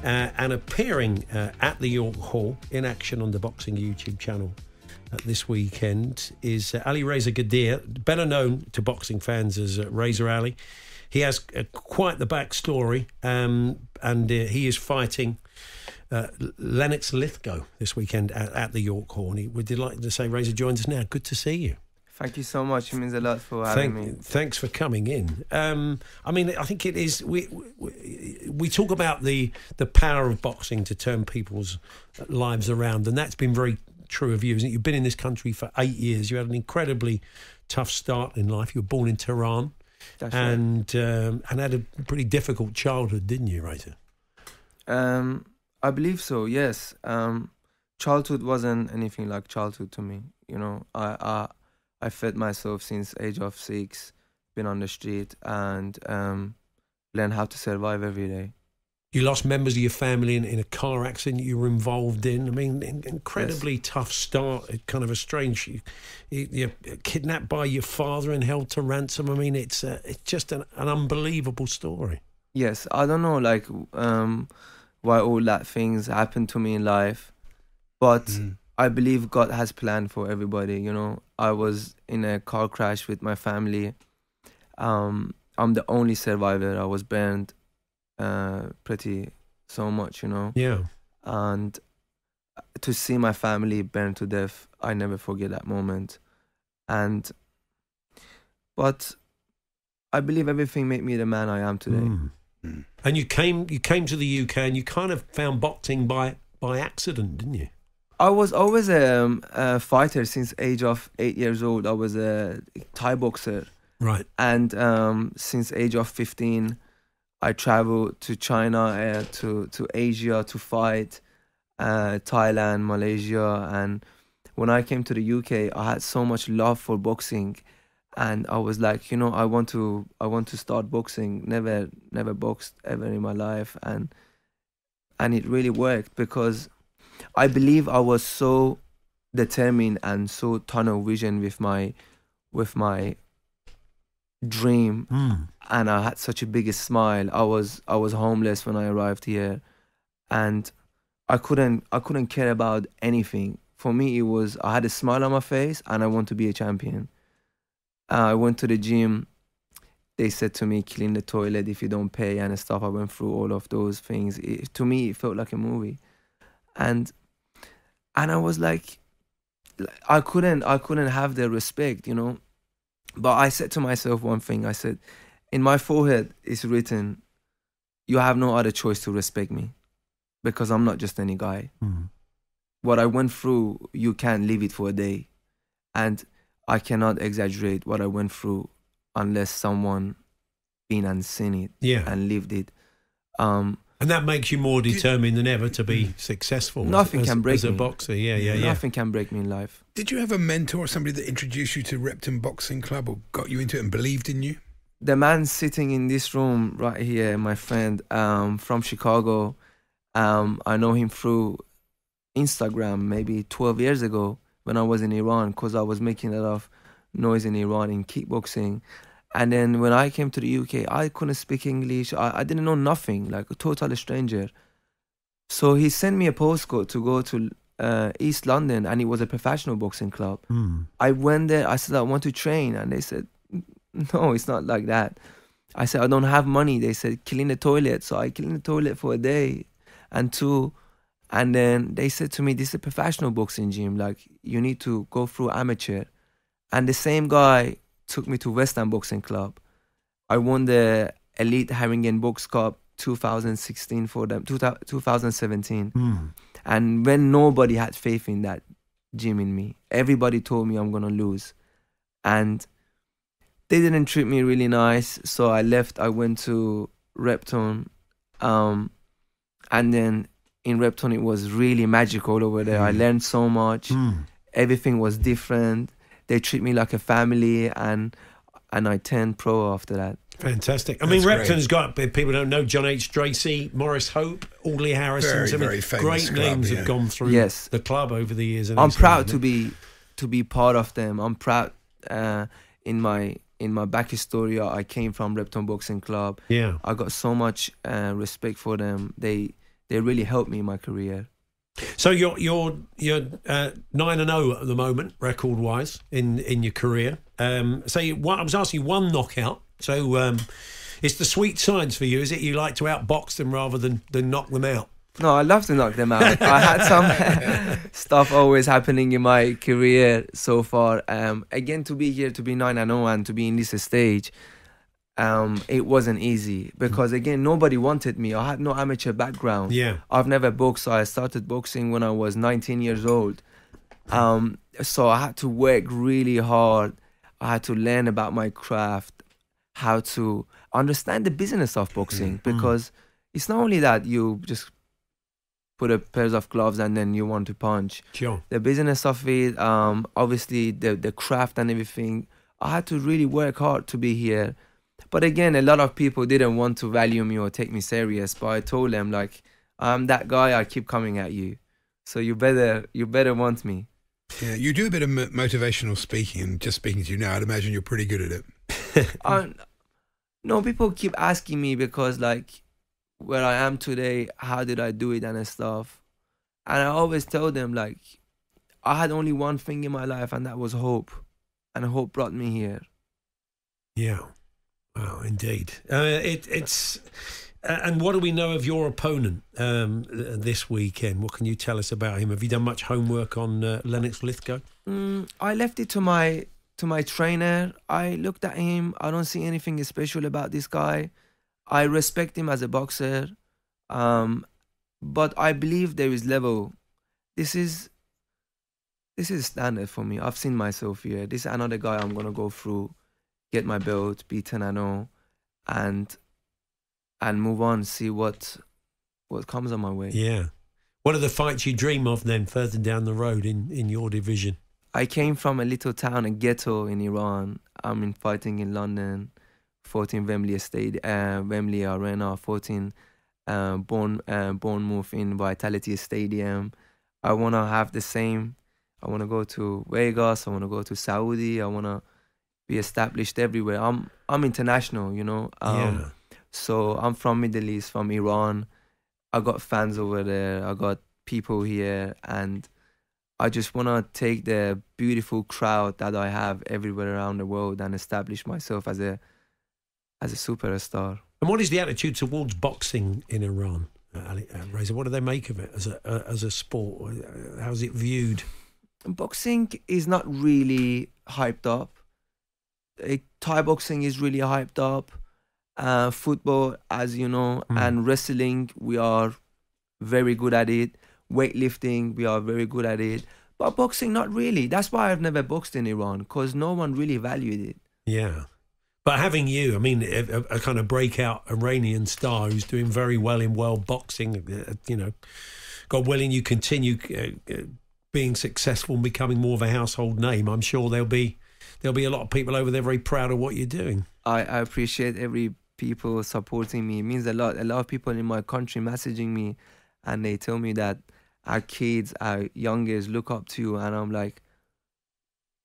and appearing at the York Hall in action on the Boxing YouTube channel this weekend is Ali Reza Gadir, better known to boxing fans as Razor Ali. He has quite the backstory, and he is fighting Lennox Lithgow this weekend at the York Hall. And we're delighted to say Razor joins us now. Good to see you. Thank you so much. It means a lot for having me. Thanks for coming in. I mean, I think it is. We talk about the power of boxing to turn people's lives around, and that's been very true of you, isn't it? You've been in this country for 8 years. You had an incredibly tough start in life. You were born in Tehran. That's and had a pretty difficult childhood, didn't you, Razor? I believe so, yes. Childhood wasn't anything like childhood to me. You know, I fed myself since age of 6, been on the street and learned how to survive every day. You lost members of your family in a car accident you were involved in. I mean, incredibly tough start. Kind of a strange. You're kidnapped by your father and held to ransom. I mean, it's just an unbelievable story. Yes, I don't know, like why all that things happened to me in life, but I believe God has planned for everybody. You know, I was in a car crash with my family. I'm the only survivor. I was burned pretty so much, you know. Yeah. And to see my family burned to death, I never forget that moment. But I believe everything made me the man I am today. And you came to the UK and you kind of found boxing by accident, didn't you? I was always a fighter since age of 8 years old. I was a Thai boxer. Right. And since age of 15, I traveled to China, to Asia to fight, Thailand, Malaysia. And when I came to the UK, I had so much love for boxing. And I was like, you know, I want to start boxing. Never boxed ever in my life. And it really worked because I believe I was so determined and so tunnel vision with my dream, and I had such a big smile. I was homeless when I arrived here, and I couldn't care about anything. For me, it was I had a smile on my face, and I want to be a champion. I went to the gym. They said to me, clean the toilet if you don't pay and stuff. I went through all of those things. To me, it felt like a movie, and I was like, I couldn't have the respect, you know. But I said to myself one thing. I said, in my forehead is written, you have no other choice to respect me because I'm not just any guy. What I went through, you can't leave it for a day. And I cannot exaggerate what I went through unless someone been and seen it and lived it. And that makes you more determined than ever to be successful. Nothing can break me. As a boxer, yeah. Nothing can break me in life. Did you have a mentor or somebody that introduced you to Repton Boxing Club or got you into it and believed in you? The man sitting in this room right here, my friend from Chicago, I know him through Instagram maybe 12 years ago when I was in Iran, because I was making a lot of noise in Iran in kickboxing. And then when I came to the UK, I couldn't speak English. I didn't know nothing, like a total stranger. So he sent me a postcode to go to East London, and it was a professional boxing club. I went there. I said, I want to train. And they said, no, it's not like that. I said, I don't have money. They said, clean the toilet. So I cleaned the toilet for a day and two. And then they said to me, this is a professional boxing gym. Like, you need to go through amateur. And the same guy took me to West Ham Boxing Club. I won the Elite Haringey Box Cup 2016 for them, 2017. And when nobody had faith in that gym in me, everybody told me I'm going to lose. And they didn't treat me really nice. So I left. I went to Repton. And then in Repton, it was really magical over there. I learned so much. Everything was different. They treat me like a family, and I turned pro after that. Fantastic. I mean, Repton's got, people don't know, John H. Tracy, Morris Hope, Audley Harrison. Very famous great club, names have gone through the club over the years. I'm proud to be part of them. I'm proud in my backstory. I came from Repton Boxing Club. Yeah. I got so much respect for them. They they really helped me in my career. So you're 9-0 at the moment, record wise, in your career. I was asking you one knockout. So it's the sweet signs for you, is it? You like to outbox them rather than knock them out. No, I love to knock them out. I had some stuff always happening in my career so far. Again, to be here, to be 9-0 and to be in this stage, it wasn't easy because, again, nobody wanted me. I had no amateur background. Yeah. I've never boxed. So I started boxing when I was 19 years old. So I had to work really hard. I had to learn about my craft, how to understand the business of boxing, because it's not only that you just put a pair of gloves and then you want to punch. Sure. The business of it, obviously the craft and everything. I had to really work hard to be here. But again, a lot of people didn't want to value me or take me serious. But I told them, like, I'm that guy, I keep coming at you. So you better want me. Yeah, you do a bit of motivational speaking, and just speaking to you now, I'd imagine you're pretty good at it. No, people keep asking me because, like, where I am today, how did I do it and stuff. And I always tell them, like, I had only one thing in my life, and that was hope. And hope brought me here. Yeah. Wow, indeed. And what do we know of your opponent this weekend? What can you tell us about him? Have you done much homework on Lennox Lithgow? I left it to my trainer. I looked at him. I don't see anything special about this guy. I respect him as a boxer, but I believe there is level. This is standard for me. I've seen myself here. This is another guy I'm gonna go through, get my belt, be 10-0, and move on. See what comes on my way. Yeah. What are the fights you dream of then, further down the road in your division? I came from a little town, a ghetto in Iran. I'm in fighting in London. 14 Wembley Arena, 14 Bournemouth in Vitality Stadium. I want to have the same. I want to go to Vegas. I want to go to Saudi. I want to be established everywhere. I'm international, you know. So I'm from Middle East, from Iran. I got fans over there. I got people here, and I just want to take the beautiful crowd that I have everywhere around the world and establish myself as a superstar. And what is the attitude towards boxing in Iran, Reza? What do they make of it as a sport? How's it viewed? Boxing is not really hyped up. Thai boxing is really hyped up. Football, as you know, and wrestling, we are very good at it. Weightlifting, we are very good at it. But boxing, not really. That's why I've never boxed in Iran, because no one really valued it. Yeah. But having you, I mean, a kind of breakout Iranian star who's doing very well in world boxing, you know, God willing, you continue being successful and becoming more of a household name. I'm sure there'll be a lot of people over there very proud of what you're doing. I appreciate every people supporting me. It means a lot. A lot of people in my country messaging me, and they tell me that our kids, our youngers look up to you, and I'm like,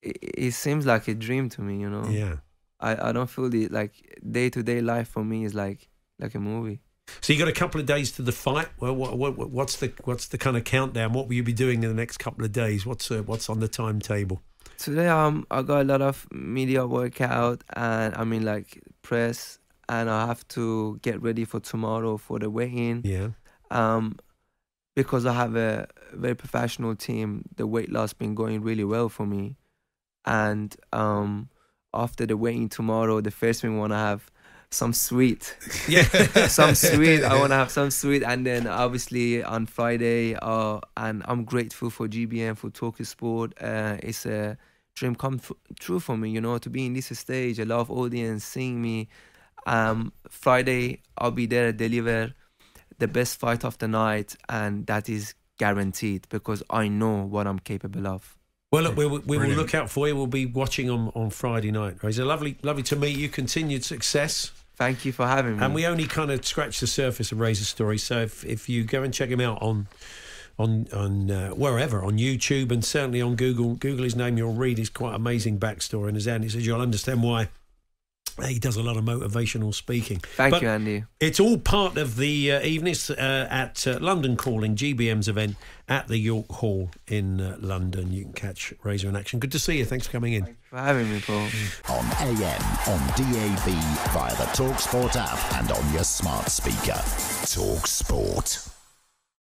it seems like a dream to me, you know. Yeah. I don't feel it, like day-to-day life for me is like a movie. So you got a couple of days to the fight. Well, what's the kind of countdown? What will you be doing in the next couple of days? What's on the timetable? Today I got a lot of media workout, and I mean, like, press, and I have to get ready for tomorrow for the weigh-in. Yeah. Because I have a very professional team, the weight loss been going really well for me, and after the weigh-in tomorrow, the first thing I want to have some sweet. Yeah. Some sweet. I want to have some sweet. And then obviously on Friday, and I'm grateful for GBM, for talkSPORT. It's a dream come true for me, you know, to be in this stage, a lot of audience seeing me. Friday, I'll be there to deliver the best fight of the night, and that is guaranteed because I know what I'm capable of. Well, look, we will look out for you. We'll be watching on Friday night. It's lovely to meet you. Continued success. Thank you for having me. And we only kind of scratched the surface of Reza's story. So if you go and check him out on wherever, on YouTube and certainly on Google his name, you'll read his quite amazing backstory. And as Andy says, you'll understand why He does a lot of motivational speaking. Thank you, Andy. It's all part of the evenings at London Calling, GBM's event at the York Hall in London. You can catch Razor in action. Good to see you. Thanks for coming in. Thanks for having me, Paul. On AM, on DAB, via the talkSPORT app and on your smart speaker. talkSPORT.